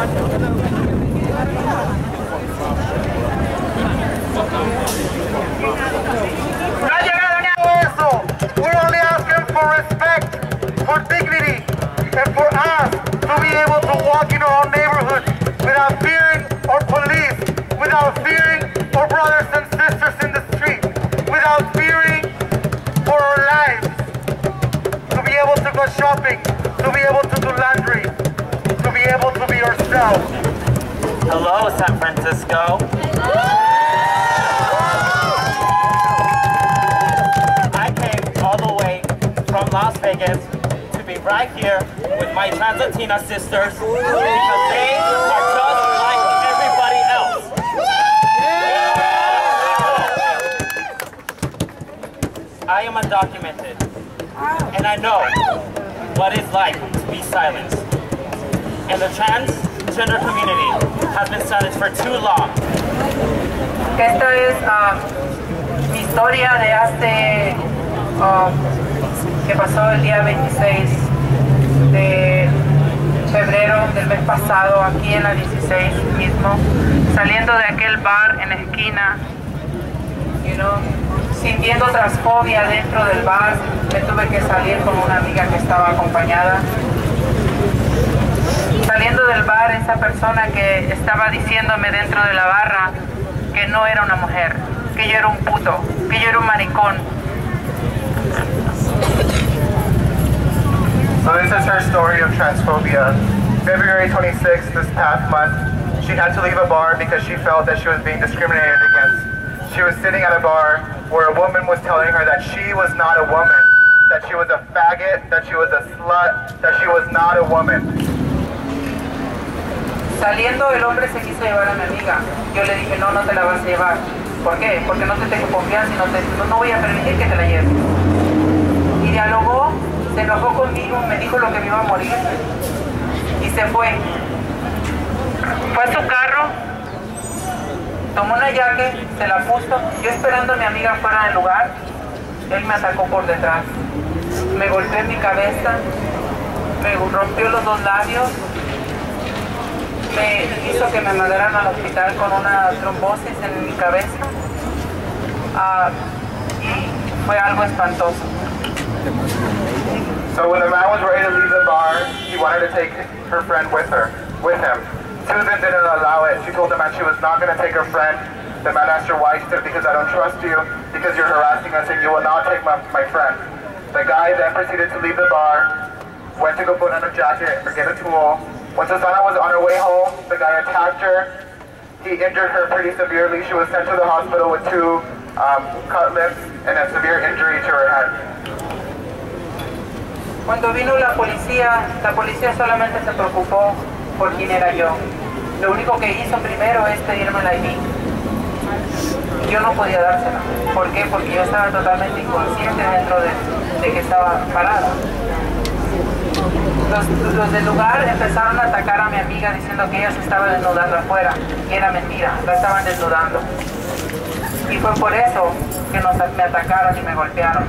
We're only asking for respect, for dignity, and for us to be able to walk in our own neighborhood without fearing our police, without fearing our brothers and sisters in the street, without fearing for our lives, to be able to go shopping, to be able to do laundry, to be able to be ourselves. Hello, San Francisco. From Las Vegas to be right here with my trans Latina sisters because they are just like everybody else. I am undocumented and I know what it's like to be silenced. And the transgender community has been silenced for too long. Esta es mi historia de hace que pasó el día 26 de febrero del mes pasado, aquí en la 16 mismo, saliendo de aquel bar en la esquina, sintiendo transfobia dentro del bar. Me tuve que salir con una amiga que estaba acompañada. Saliendo del bar, esa persona que estaba diciéndome dentro de la barra que no era una mujer, que yo era un puto, que yo era un maricón. So this is her story of transphobia. February 26th, this past month, she had to leave a bar because she felt that she was being discriminated against. She was sitting at a bar where a woman was telling her that she was not a woman, that she was a faggot, that she was a slut, that she was not a woman. Saliendo, el hombre se quiso llevar a mi amiga. Yo le dije, no, no te la vas a llevar. ¿Por qué? Porque no te tengo confianza y no voy a permitir que te la lleves. Y dialogó, se enojó conmigo, me dijo lo que me iba a morir y se fue. Fue a su carro, tomó una jaque, se la puso. Yo esperando a mi amiga fuera del lugar, él me atacó por detrás. Me golpeó en mi cabeza, me rompió los dos labios, me hizo que me mandaran al hospital con una trombosis en mi cabeza. Y fue algo espantoso. So when the man was ready to leave the bar, he wanted to take her friend with him. Susan didn't allow it. She told the man she was not going to take her friend. The man asked her why. She said, because I don't trust you, because you're harassing us and you will not take my friend. The guy then proceeded to leave the bar, went to go put on a jacket or get a tool. When Susana was on her way home, the guy attacked her. He injured her pretty severely. She was sent to the hospital with 2 cutlets and a severe injury to her head. Cuando vino la policía solamente se preocupó por quién era yo. Lo único que hizo primero es pedirme la ID. Yo no podía dársela. ¿Por qué? Porque yo estaba totalmente inconsciente dentro de que estaba parada. Los del lugar empezaron a atacar a mi amiga diciendo que ella se estaba desnudando afuera. Y era mentira, la estaban desnudando. Y fue por eso que me atacaron y me golpearon.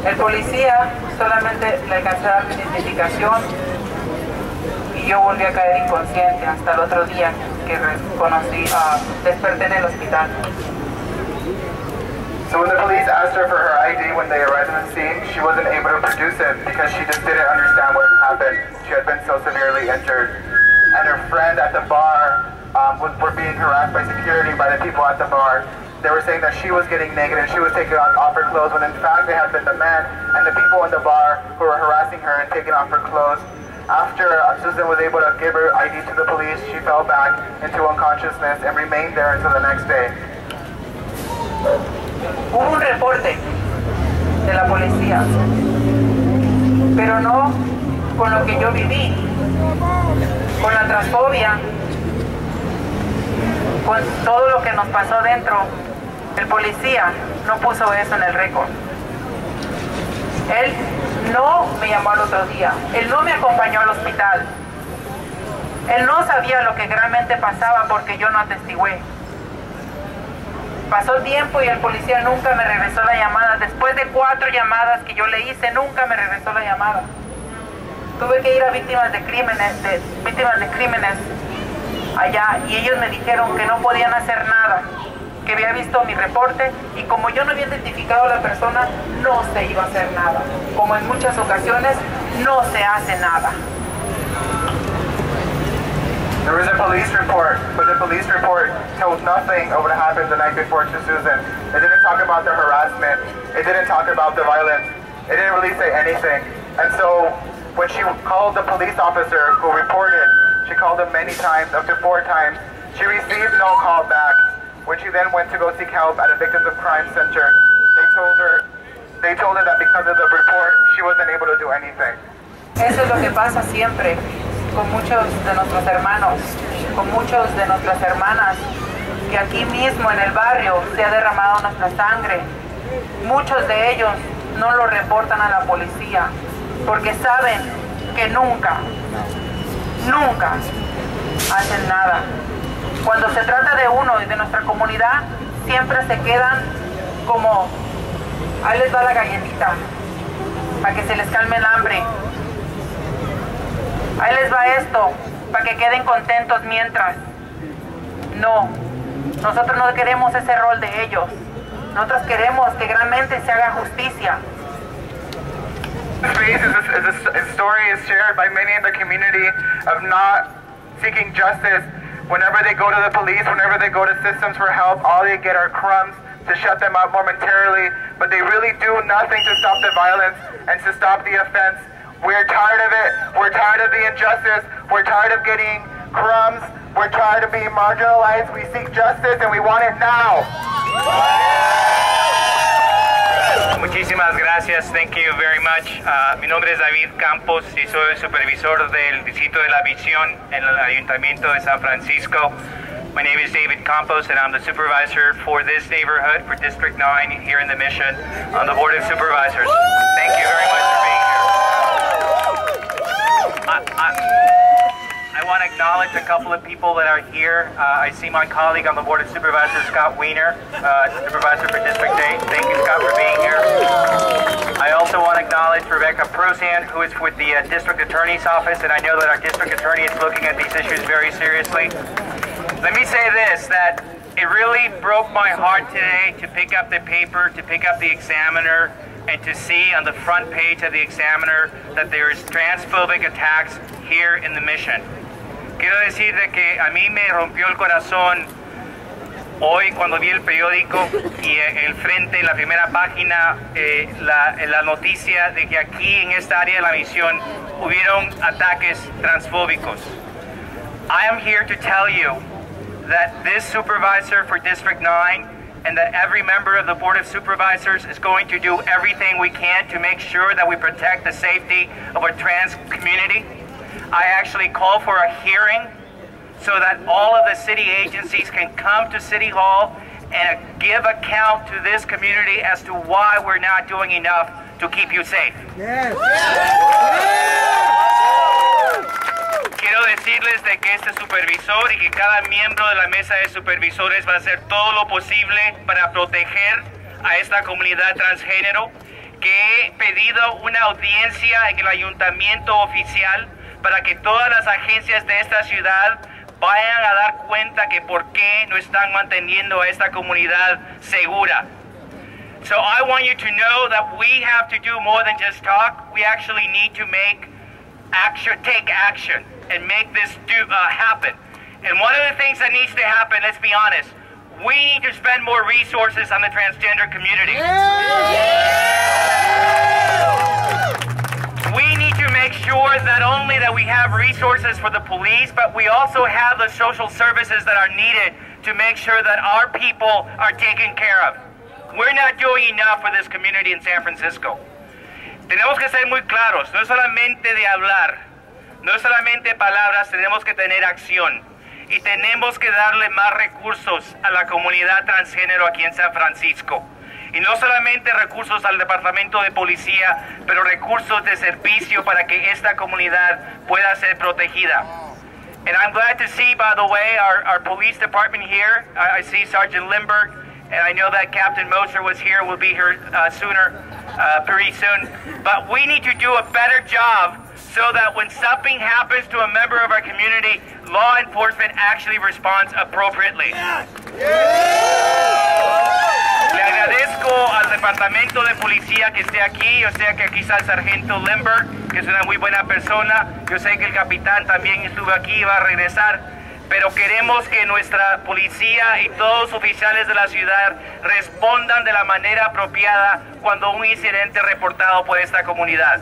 El policía solamente le alcanzó a dar mi identificación y yo volví a caer inconsciente hasta el otro día que desperté en el hospital. So when the police asked her for her ID when they arrived on the scene, she wasn't able to produce it because she just didn't understand what happened. She had been so severely injured. And her friend at the bar were being harassed by security, by the people at the bar. They were saying that she was getting naked and she was taking off her clothes when in fact they had been the men and the people in the bar who were harassing her and taking off her clothes. After Susan was able to give her ID to the police, she fell back into unconsciousness and remained there until the next day. Hubo un reporte de la policía, pero no con lo que yo viví, con la transfobia, con todo lo que nos pasó dentro. El policía no puso eso en el récord. Él no me llamó al otro día, él no me acompañó al hospital, él no sabía lo que realmente pasaba porque yo no atestigué. Pasó tiempo y el policía nunca me regresó la llamada. Después de 4 llamadas que yo le hice, nunca me regresó la llamada. Tuve que ir a víctimas de crímenes allá y ellos me dijeron que no podían hacer nada, que había visto mi reporte y como yo no había identificado a la persona, no se iba a hacer nada. Como en muchas ocasiones, no se hace nada. There was a police report, but the police report told nothing of what happened the night before to Susan. It didn't talk about the harassment. It didn't talk about the violence. It didn't really say anything. And so when she called the police officer who reported, she called him many times, up to 4 times. She received no call back. When she then went to go seek help at a Victims of Crime Center, they told her that because of the report, she wasn't able to do anything. Eso es lo que pasa siempre con muchos de nuestros hermanos, con muchos de nuestras hermanas, que aquí mismo en el barrio se ha derramado nuestra sangre. Muchos de ellos no lo reportan a la policía porque saben que nunca hacen nada. Cuando se trata de uno y de nuestra comunidad, siempre se quedan como, ahí les va la galletita, para que se les calme el hambre. Ahí les va esto, para que queden contentos mientras. No, nosotros no queremos ese rol de ellos. Nosotros queremos que realmente se haga justicia. This story is shared by many in the community of not seeking justice. Whenever they go to the police, whenever they go to systems for help, all they get are crumbs to shut them up momentarily, but they really do nothing to stop the violence and to stop the offense. We're tired of it. We're tired of the injustice. We're tired of getting crumbs. We're tired of being marginalized. We seek justice and we want it now. Muchísimas gracias. Thank you very much. Mi nombre es David Campos y soy el supervisor del Distrito de la Visión en el Ayuntamiento de San Francisco. My name is David Campos and I'm the supervisor for this neighborhood for District 9 here in the Mission on the Board of Supervisors. Thank you very much for being here. I want to acknowledge a couple of people that are here. I see my colleague on the Board of Supervisors, Scott Weiner, Supervisor for District 8. Thank you, Scott, for being here. I also want to acknowledge Rebecca Prozan, who is with the District Attorney's Office, and I know that our District Attorney is looking at these issues very seriously. Let me say this, that it really broke my heart today to pick up the paper, to pick up the Examiner, and to see on the front page of the Examiner that there is transphobic attacks here in the Mission. Quiero decir de que a mí me rompió el corazón hoy cuando vi el periódico y el frente, en la primera página, la noticia de que aquí en esta área de la misión hubieron ataques transfóbicos. I am here to tell you that this supervisor for District 9 and that every member of the Board of Supervisors is going to do everything we can to make sure that we protect the safety of our trans community. I actually call for a hearing so that all of the city agencies can come to City Hall and give account to this community as to why we're not doing enough to keep you safe. Yes. Quiero decirles de que este supervisor y que cada miembro de la mesa de supervisores va a hacer todo lo posible para proteger a esta comunidad transgénero, que he pedido una audiencia en el ayuntamiento oficial para que todas las agencias de esta ciudad vayan a dar cuenta que por qué no están manteniendo a esta comunidad segura. So I want you to know that we have to do more than just talk. We actually need to take action and make this happen. And one of the things that needs to happen, let's be honest, we need to spend more resources on the transgender community. We need to make sure not only that we have resources for the police, but we also have the social services that are needed to make sure that our people are taken care of. We're not doing enough for this community in San Francisco. Tenemos que ser muy claros, no es solamente de hablar, no es solamente palabras, tenemos que tener acción. Y tenemos que darle más recursos a la comunidad transgénero aquí en San Francisco. Y no solamente recursos al departamento de policía, pero recursos de servicio para que esta comunidad pueda ser protegida. And I'm glad to see, by the way, our police department here. I see Sergeant Lindbergh, and I know that Captain Moser was here, will be here pretty soon. But we need to do a better job so that when something happens to a member of our community, law enforcement actually responds appropriately. Le agradezco al Departamento de Policía que esté aquí. Yo sé que aquí está el Sargento Lindbergh, que es una muy buena persona. Yo sé que el capitán también estuvo aquí y va a regresar. Pero queremos que nuestra policía y todos los oficiales de la ciudad respondan de la manera apropiada cuando un incidente es reportado por esta comunidad.